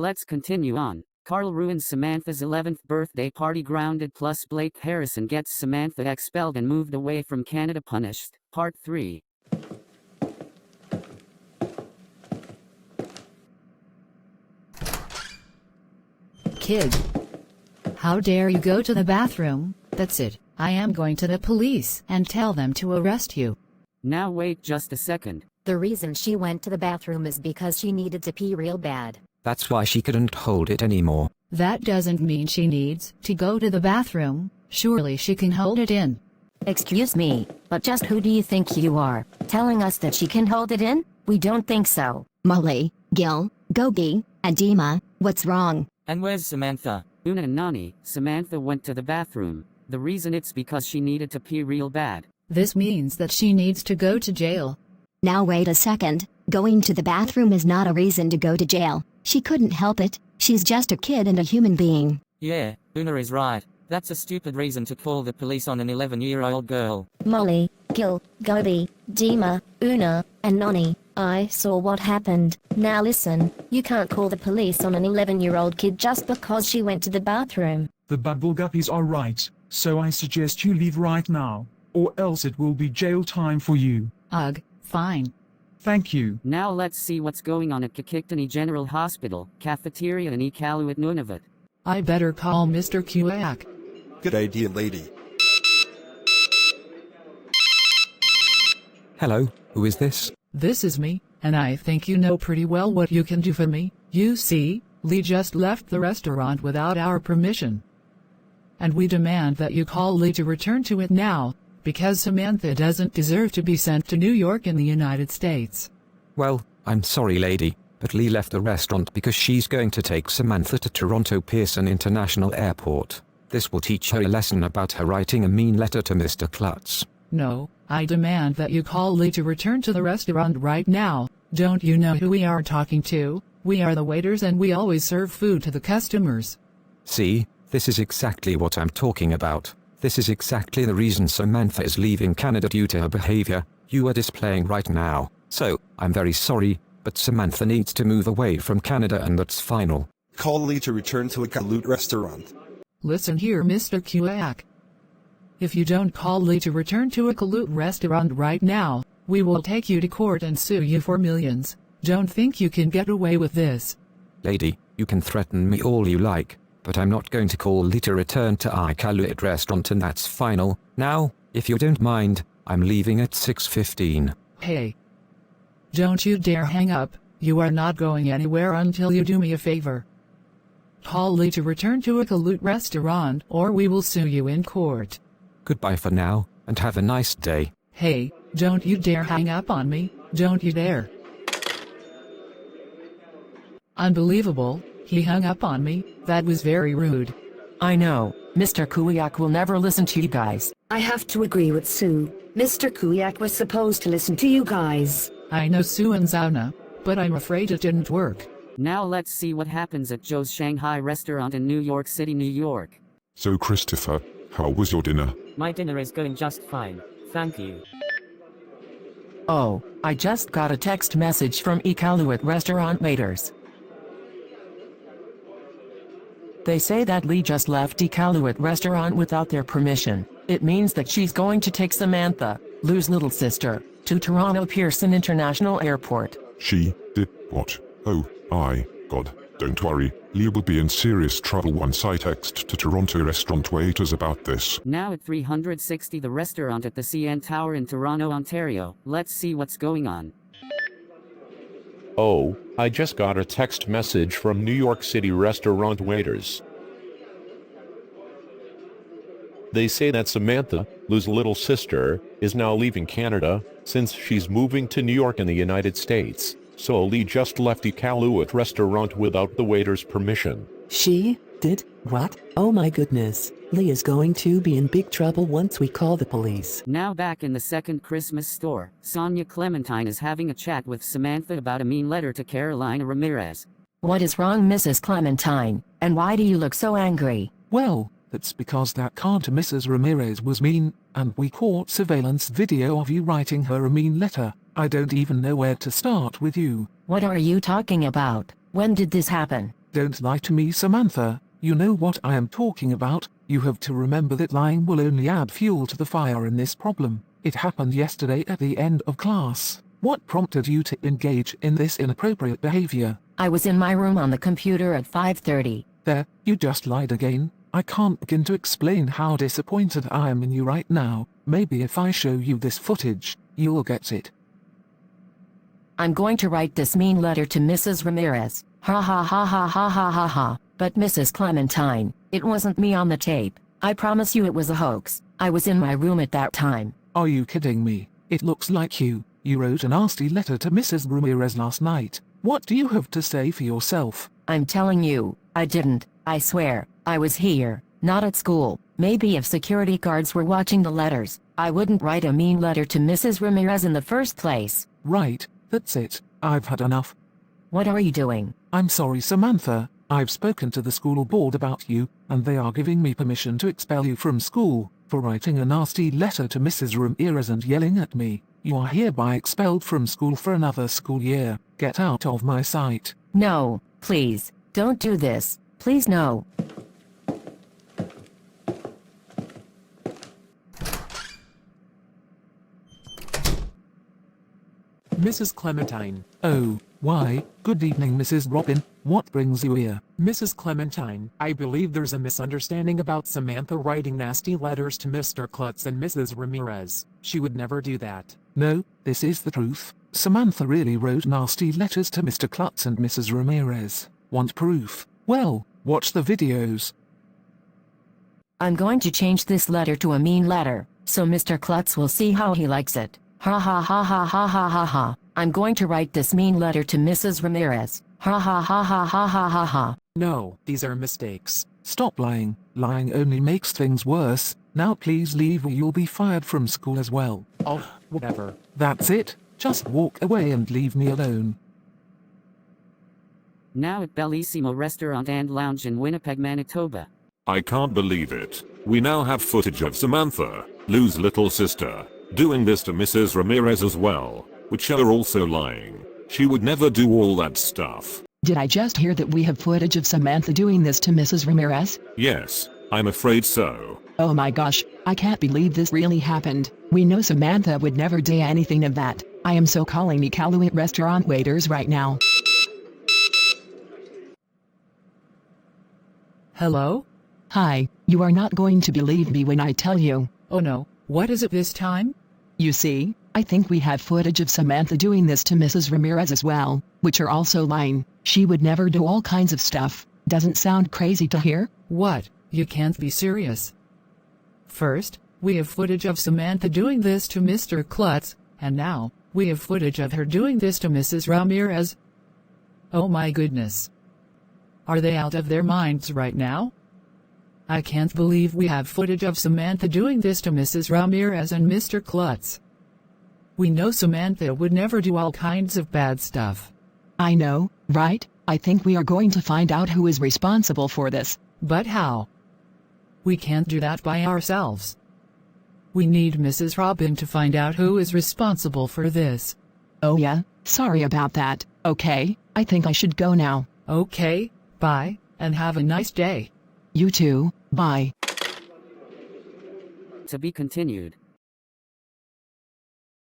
Let's continue on. Carl ruins Samantha's 11th birthday party grounded plus Blake Harrison gets Samantha expelled and moved away from Canada punished. Part 3. Kid. How dare you go to the bathroom? That's it. I am going to the police and tell them to arrest you. Now wait just a second. The reason she went to the bathroom is because she needed to pee real bad. That's why she couldn't hold it anymore. That doesn't mean she needs to go to the bathroom. Surely she can hold it in. Excuse me, but just who do you think you are, telling us that she can hold it in? We don't think so. Molly, Gil, Gogi, and Dima, what's wrong? And where's Samantha? Una and Nani, Samantha went to the bathroom. The reason it's because she needed to pee real bad. This means that she needs to go to jail. Now wait a second, going to the bathroom is not a reason to go to jail. She couldn't help it, she's just a kid and a human being. Yeah, Una is right. That's a stupid reason to call the police on an 11-year-old girl. Molly, Gil, Gobi, Dima, Una, and Nani, I saw what happened. Now listen, you can't call the police on an 11-year-old kid just because she went to the bathroom. The bubble guppies are right, so I suggest you leave right now, or else it will be jail time for you. Ugh, fine. Thank you. Now let's see what's going on at Kuiack General Hospital, cafeteria in Iqaluit, Nunavut. I better call Mr. Kuiack. Good idea, lady. Hello, who is this? This is me, and I think you know pretty well what you can do for me. You see, Leigh just left the restaurant without our permission. And we demand that you call Leigh to return to it now, because Samantha doesn't deserve to be sent to New York in the United States. Well, I'm sorry lady, but Leigh left the restaurant because she's going to take Samantha to Toronto Pearson International Airport. This will teach her a lesson about her writing a mean letter to Mr. Klutz. No, I demand that you call Leigh to return to the restaurant right now. Don't you know who we are talking to? We are the waiters and we always serve food to the customers. See, this is exactly what I'm talking about. This is exactly the reason Samantha is leaving Canada due to her behavior you are displaying right now. So, I'm very sorry, but Samantha needs to move away from Canada and that's final. Call Leigh to return to a Iqaluit restaurant. Listen here, Mr. Kuiack. If you don't call Leigh to return to a Iqaluit restaurant right now, we will take you to court and sue you for millions. Don't think you can get away with this. Lady, you can threaten me all you like, but I'm not going to call Leigh to return to Iqaluit restaurant and that's final. Now, if you don't mind, I'm leaving at 6:15. Hey. Don't you dare hang up, you are not going anywhere until you do me a favor. Call Leigh to return to a Iqaluit restaurant or we will sue you in court. Goodbye for now, and have a nice day. Hey, don't you dare hang up on me, don't you dare. Unbelievable, he hung up on me, that was very rude. I know, Mr. Kuiack will never listen to you guys. I have to agree with Sue. Mr. Kuiack was supposed to listen to you guys. I know Sue and Zauna, but I'm afraid it didn't work. Now let's see what happens at Joe's Shanghai restaurant in New York City, New York. So Christopher, how was your dinner? My dinner is going just fine, thank you. Oh, I just got a text message from Iqaluit restaurant waiters. They say that Leigh just left Iqaluit restaurant without their permission. It means that she's going to take Samantha, Lou's little sister, to Toronto Pearson International Airport. She did what? Oh, God, don't worry, Leigh will be in serious trouble once I text to Toronto restaurant waiters about this. Now at 360 the restaurant at the CN Tower in Toronto, Ontario. Let's see what's going on. Oh, I just got a text message from New York City restaurant waiters. They say that Samantha, Lou's little sister, is now leaving Canada, since she's moving to New York in the United States. So Leigh just left Iqaluit restaurant without the waiter's permission. She did what? Oh my goodness. Leigh is going to be in big trouble once we call the police. Now back in the second Christmas store, Sonia Clementine is having a chat with Samantha about a mean letter to Carolina Ramirez. What is wrong, Mrs. Clementine, and why do you look so angry? Well, that's because that can't Mrs. Ramirez was mean, and we caught surveillance video of you writing her a mean letter. I don't even know where to start with you. What are you talking about? When did this happen? Don't lie to me, Samantha. You know what I am talking about. You have to remember that lying will only add fuel to the fire in this problem. It happened yesterday at the end of class. What prompted you to engage in this inappropriate behavior? I was in my room on the computer at 5:30. There, you just lied again. I can't begin to explain how disappointed I am in you right now. Maybe if I show you this footage, you'll get it. I'm going to write this mean letter to Mrs. Ramirez. Ha ha ha ha ha ha ha ha. But Mrs. Clementine, it wasn't me on the tape. I promise you it was a hoax. I was in my room at that time. Are you kidding me? It looks like you wrote a nasty letter to Mrs. Ramirez last night. What do you have to say for yourself? I'm telling you, I didn't. I swear, I was here, not at school. Maybe if security guards were watching the letters, I wouldn't write a mean letter to Mrs. Ramirez in the first place. Right, that's it. I've had enough. What are you doing? I'm sorry, Samantha. I've spoken to the school board about you, and they are giving me permission to expel you from school for writing a nasty letter to Mrs. Ramirez and yelling at me. You are hereby expelled from school for another school year. Get out of my sight. No, please, don't do this. Please no. Mrs. Clementine. Oh, why? Good evening, Mrs. Robin. What brings you here? Mrs. Clementine, I believe there's a misunderstanding about Samantha writing nasty letters to Mr. Klutz and Mrs. Ramirez. She would never do that. No, this is the truth. Samantha really wrote nasty letters to Mr. Klutz and Mrs. Ramirez. Want proof? Well, watch the videos. I'm going to change this letter to a mean letter, so Mr. Klutz will see how he likes it. Ha ha ha ha ha ha ha ha. I'm going to write this mean letter to Mrs. Ramirez. Ha ha ha ha ha ha ha ha. No, these are mistakes. Stop lying. Lying only makes things worse. Now please leave or you'll be fired from school as well. Oh, whatever. That's it. Just walk away and leave me alone. Now at Bellissimo Restaurant and Lounge in Winnipeg, Manitoba. I can't believe it. We now have footage of Samantha, Lou's little sister, doing this to Mrs. Ramirez as well, which are also lying. She would never do all that stuff. Did I just hear that we have footage of Samantha doing this to Mrs. Ramirez? Yes, I'm afraid so. Oh my gosh, I can't believe this really happened. We know Samantha would never do anything of that. I am so calling the Iqaluit restaurant waiters right now. Hello? Hi, you are not going to believe me when I tell you. Oh no, what is it this time? You see, I think we have footage of Samantha doing this to Mrs. Ramirez as well, which are also lying. She would never do all kinds of stuff. Doesn't sound crazy to hear? What? You can't be serious. First, we have footage of Samantha doing this to Mr. Klutz, and now, we have footage of her doing this to Mrs. Ramirez. Oh my goodness. Are they out of their minds right now? I can't believe we have footage of Samantha doing this to Mrs. Ramirez and Mr. Klutz. We know Samantha would never do all kinds of bad stuff. I know, right? I think we are going to find out who is responsible for this. But how? We can't do that by ourselves. We need Mrs. Robin to find out who is responsible for this. Oh yeah, sorry about that. Okay, I think I should go now. Okay, bye, and have a nice day. You too, bye. To be continued.